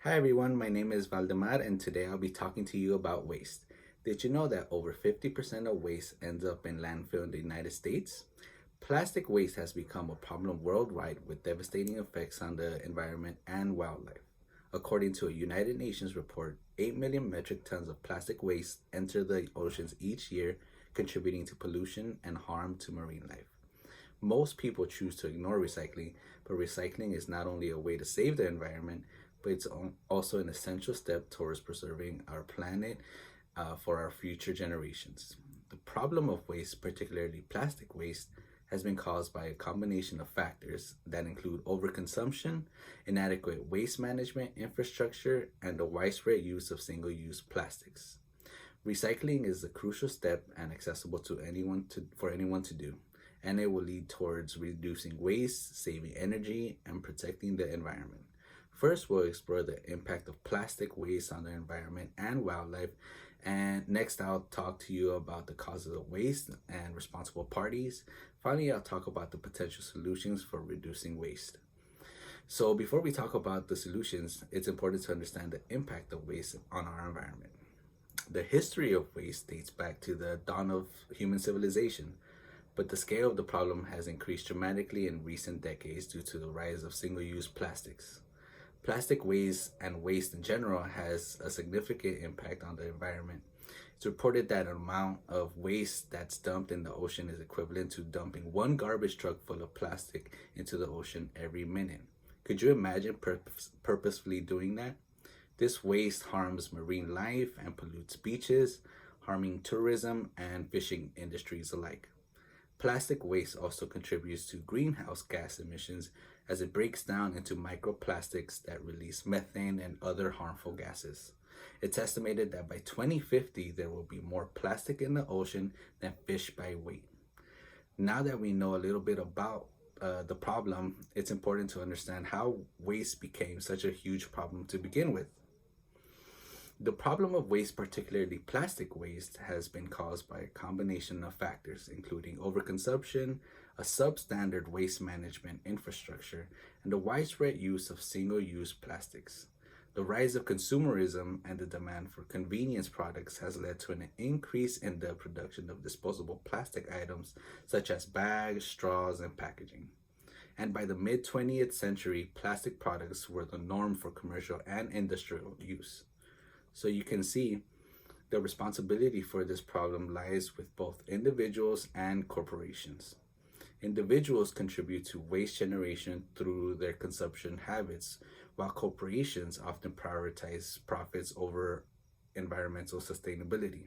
Hi everyone, my name is Valdemar and today I'll be talking to you about waste. Did you know that over 50% of waste ends up in landfill in the United States? Plastic waste has become a problem worldwide with devastating effects on the environment and wildlife. According to a United Nations report, 8 million metric tons of plastic waste enter the oceans each year, contributing to pollution and harm to marine life. Most people choose to ignore recycling, but recycling is not only a way to save the environment, but it's also an essential step towards preserving our planet for our future generations. The problem of waste, particularly plastic waste, has been caused by a combination of factors that include overconsumption, inadequate waste management infrastructure, and the widespread use of single use plastics. Recycling is a crucial step and accessible to for anyone to do, and it will lead towards reducing waste, saving energy, and protecting the environment. First, we'll explore the impact of plastic waste on the environment and wildlife, and next I'll talk to you about the causes of waste and responsible parties. Finally, I'll talk about the potential solutions for reducing waste. So before we talk about the solutions, it's important to understand the impact of waste on our environment. The history of waste dates back to the dawn of human civilization, but the scale of the problem has increased dramatically in recent decades due to the rise of single-use plastics. Plastic waste and waste in general has a significant impact on the environment. It's reported that an amount of waste that's dumped in the ocean is equivalent to dumping one garbage truck full of plastic into the ocean every minute. Could you imagine purposefully doing that? This waste harms marine life and pollutes beaches, harming tourism and fishing industries alike. Plastic waste also contributes to greenhouse gas emissions as it breaks down into microplastics that release methane and other harmful gases. It's estimated that by 2050, there will be more plastic in the ocean than fish by weight. Now that we know a little bit about the problem, it's important to understand how waste became such a huge problem to begin with. The problem of waste, particularly plastic waste, has been caused by a combination of factors, including overconsumption, a substandard waste management infrastructure, and the widespread use of single-use plastics. The rise of consumerism and the demand for convenience products has led to an increase in the production of disposable plastic items such as bags, straws, and packaging. And by the mid-20th century, plastic products were the norm for commercial and industrial use. So you can see the responsibility for this problem lies with both individuals and corporations. Individuals contribute to waste generation through their consumption habits, while corporations often prioritize profits over environmental sustainability.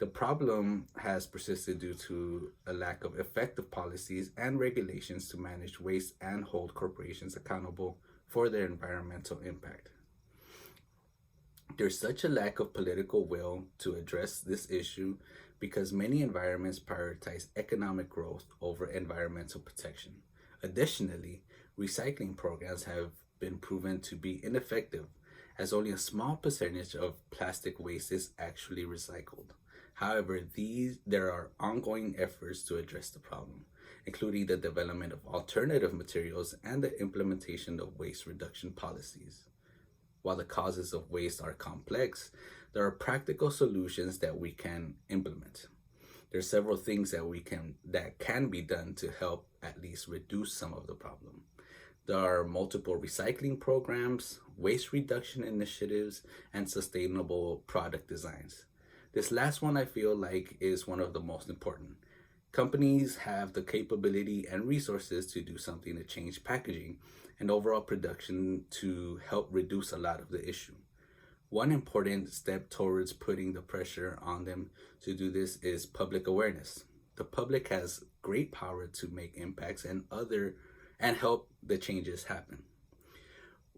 The problem has persisted due to a lack of effective policies and regulations to manage waste and hold corporations accountable for their environmental impact. There's such a lack of political will to address this issue because many environments prioritize economic growth over environmental protection. Additionally, recycling programs have been proven to be ineffective as only a small percentage of plastic waste is actually recycled. However, there are ongoing efforts to address the problem, including the development of alternative materials and the implementation of waste reduction policies. While the causes of waste are complex, there are practical solutions that we can implement. There are several things that can be done to help at least reduce some of the problem. There are multiple recycling programs, waste reduction initiatives, and sustainable product designs. This last one I feel like is one of the most important. Companies have the capability and resources to do something to change packaging and overall production to help reduce a lot of the issue. One important step towards putting the pressure on them to do this is public awareness. The public has great power to make impacts and help the changes happen.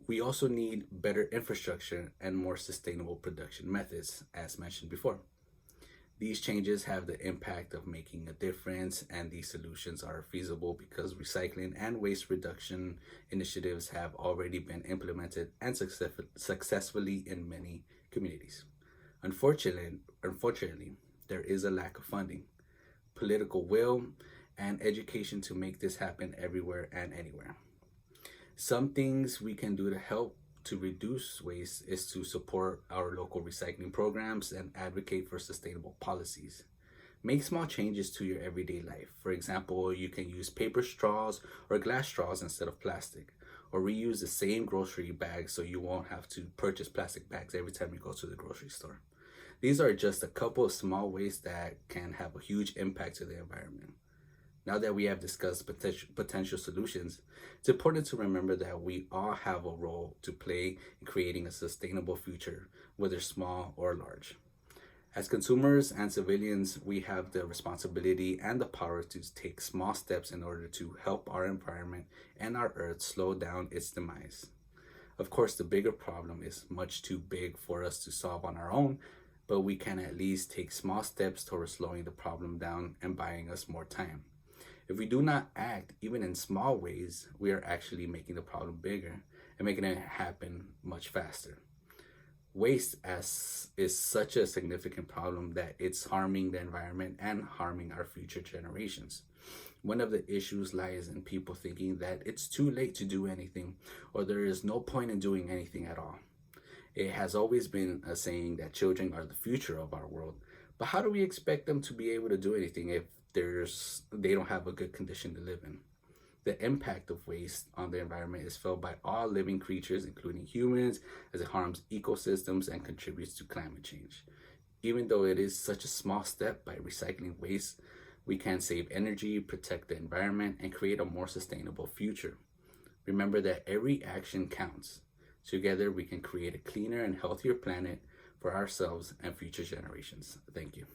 We also need better infrastructure and more sustainable production methods, as mentioned before. These changes have the impact of making a difference, and these solutions are feasible because recycling and waste reduction initiatives have already been implemented and successfully in many communities. Unfortunately, there is a lack of funding, political will, and education to make this happen everywhere and anywhere. Some things we can do to help to reduce waste is to support our local recycling programs and advocate for sustainable policies. Make small changes to your everyday life. For example, you can use paper straws or glass straws instead of plastic, or reuse the same grocery bags so you won't have to purchase plastic bags every time you go to the grocery store. These are just a couple of small ways that can have a huge impact to the environment. Now that we have discussed potential solutions, it's important to remember that we all have a role to play in creating a sustainable future, whether small or large. As consumers and civilians, we have the responsibility and the power to take small steps in order to help our environment and our earth slow down its demise. Of course, the bigger problem is much too big for us to solve on our own, but we can at least take small steps towards slowing the problem down and buying us more time. If we do not act, even in small ways, we are actually making the problem bigger and making it happen much faster. Waste is such a significant problem that it's harming the environment and harming our future generations. One of the issues lies in people thinking that it's too late to do anything or there is no point in doing anything at all. It has always been a saying that children are the future of our world, but how do we expect them to be able to do anything if they don't have a good condition to live in? The impact of waste on the environment is felt by all living creatures, including humans, as it harms ecosystems and contributes to climate change. Even though it is such a small step, by recycling waste, we can save energy, protect the environment, and create a more sustainable future. Remember that every action counts. Together, we can create a cleaner and healthier planet for ourselves and future generations. Thank you.